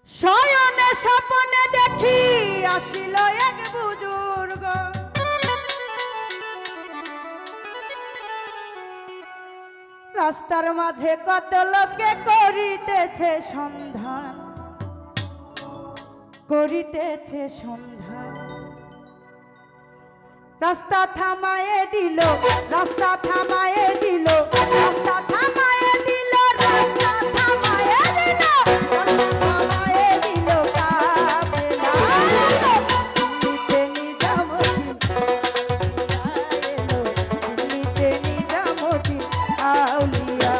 শয়নে স্বপ্নে দেখি আসিল এক বুজুর্গ, রাস্তার মাঝে কত লোকে করিতেছে সন্ধান, করিতেছে সন্ধান। রাস্তা থামায়ে দিল, রাস্তা থামায়ে দিল, রাস্তা থামায়ে দিল, রাস্তা থামায়ে দিল, রাস্তা থামায়ে দিল কাফেলা। দিল্লিতে নিজামুদ্দিন এলো, দিল্লিতে নিজামুদ্দিন আউলিয়া।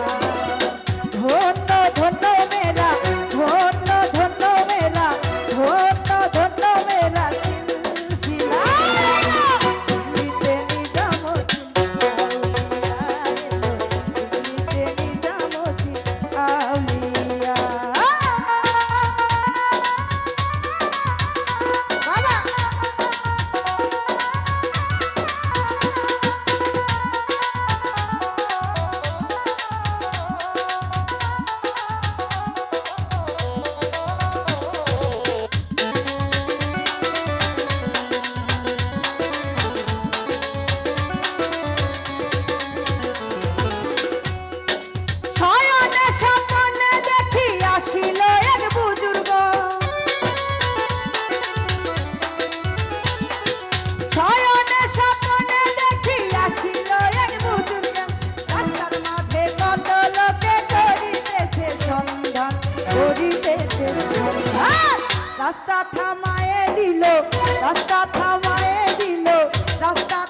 ধন্য ধন্য মেরা, ধন্য ধন্য মেরা, ধন্য ধন্য মেরা সিলসিলা। দিল্লিতে নিজামুদ্দিন আউলিয়া এলো, দিল্লিতে নিজামুদ্দিন আউলিয়া। বাবা শয়নে স্বপ্নে দেখি আসিল এক বুজুর্গ, শয়নে স্বপ্নে দেখি আসিল এক বুজুর্গ, রাস্তার মাঝে কত লোকে করিতেছে সন্ধান, করিতেছে সন্ধান। রাস্তা থামায়ে দিল, রাস্তা থামায়ে দিল, রাস্তা